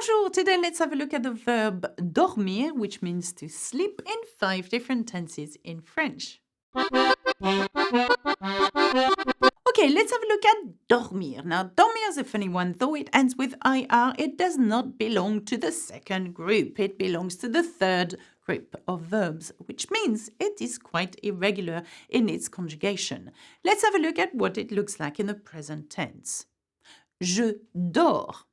Bonjour! Today let's have a look at the verb dormir, which means to sleep in 5 different tenses in French. Okay, let's have a look at dormir. Now, dormir is a funny one. Though it ends with IR, it does not belong to the second group. It belongs to the third group of verbs, which means it is quite irregular in its conjugation. Let's have a look at what it looks like in the present tense. Je dors.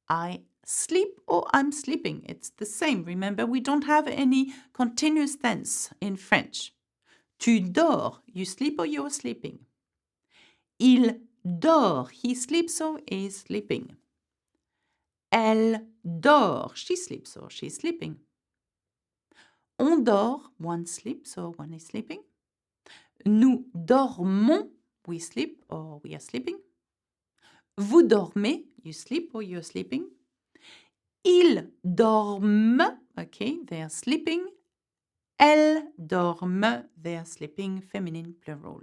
I sleep or I'm sleeping. It's the same. Remember, we don't have any continuous tense in French. Tu dors. You sleep or you're sleeping. Il dort. He sleeps or is sleeping. Elle dort. She sleeps or she's sleeping. On dort. One sleeps or one is sleeping. Nous dormons. We sleep or we are sleeping. Vous dormez. You sleep or you're sleeping. Ils dorment. Okay, they are sleeping. Elles dorment. They are sleeping. Feminine plural.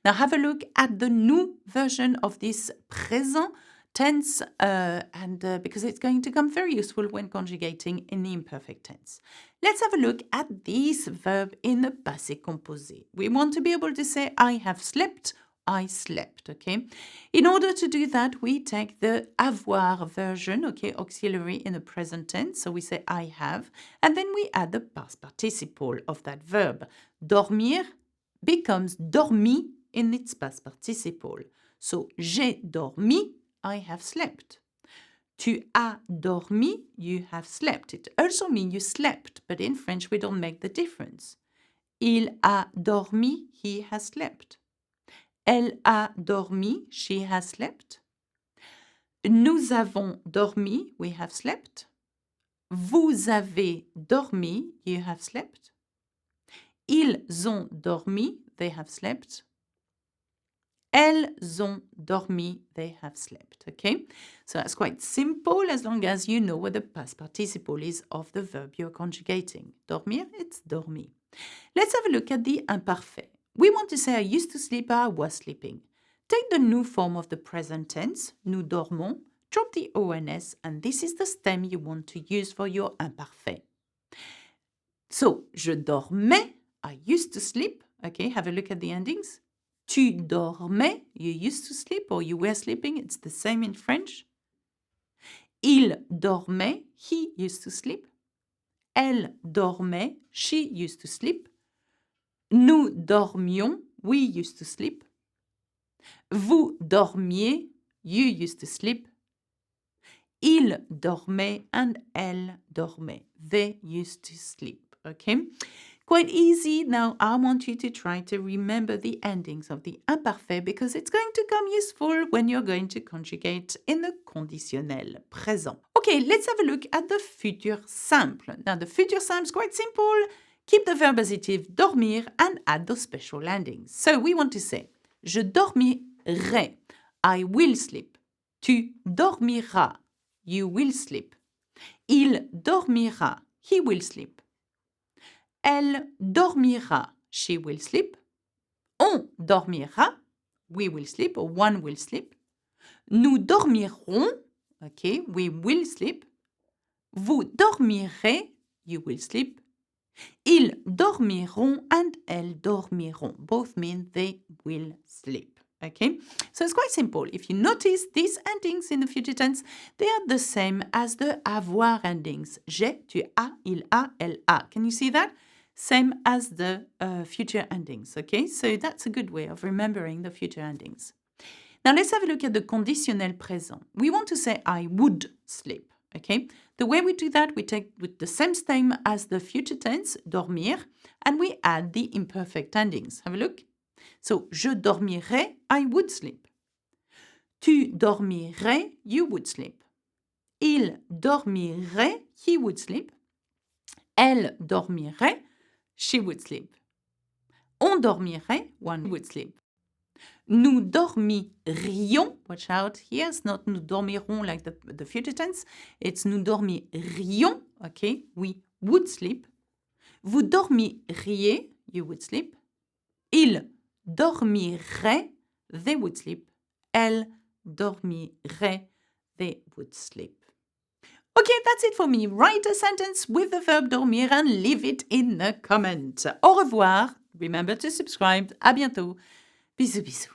Now have a look at the new version of this présent tense because it's going to come very useful when conjugating in the imperfect tense. Let's have a look at this verb in the passé composé. We want to be able to say I have slept, I slept, okay? In order to do that, we take the avoir version, okay, auxiliary in the present tense. So we say I have, and then we add the past participle of that verb. Dormir becomes dormi in its past participle. So j'ai dormi, I have slept. Tu as dormi, you have slept. It also means you slept, but in French we don't make the difference. Il a dormi, he has slept. Elle a dormi, she has slept. Nous avons dormi, we have slept. Vous avez dormi, you have slept. Ils ont dormi, they have slept. Elles ont dormi, they have slept. Okay? So that's quite simple as long as you know what the past participle is of the verb you're conjugating. Dormir, it's dormi. Let's have a look at the imperfect. We want to say I used to sleep, I was sleeping. Take the new form of the present tense, nous dormons, drop the ONS, and this is the stem you want to use for your imperfect. So, je dormais, I used to sleep. Okay, have a look at the endings. Tu dormais, you used to sleep or you were sleeping. It's the same in French. Il dormait, he used to sleep. Elle dormait, she used to sleep. Nous dormions, we used to sleep. Vous dormiez, you used to sleep. Il dormait and elle dormait. They used to sleep. Okay? Quite easy. Now, I want you to try to remember the endings of the imperfect because it's going to come useful when you're going to conjugate in the conditionnel présent. Okay, let's have a look at the futur simple. Now, the futur simple is quite simple. Keep the verb as it is, dormir, and add those special endings. So, we want to say, je dormirai, I will sleep. Tu dormiras, you will sleep. Il dormira, he will sleep. Elle dormira, she will sleep. On dormira, we will sleep, or one will sleep. Nous dormirons, okay, we will sleep. Vous dormirez, you will sleep. Ils dormiront and elles dormiront. Both mean they will sleep. Okay, so it's quite simple. If you notice, these endings in the future tense, they are the same as the avoir endings. J'ai, tu as, il a, elle a. Can you see that? Same as the future endings. Okay, so that's a good way of remembering the future endings. Now let's have a look at the conditionnel présent. We want to say I would sleep. Okay, the way we do that, we take with the same stem as the future tense, dormir, and we add the imperfect endings. Have a look. So, je dormirais, I would sleep. Tu dormirais, you would sleep. Il dormirait, he would sleep. Elle dormirait, she would sleep. On dormirait, one would sleep. Nous dormirions, watch out here, it's not nous dormirons like the future tense, it's nous dormirions, okay, we would sleep. Vous dormiriez, you would sleep. Ils dormiraient, they would sleep. Elles dormiraient, they would sleep. Okay, that's it for me. Write a sentence with the verb dormir and leave it in the comment. Au revoir. Remember to subscribe. À bientôt. Bisous, bisous.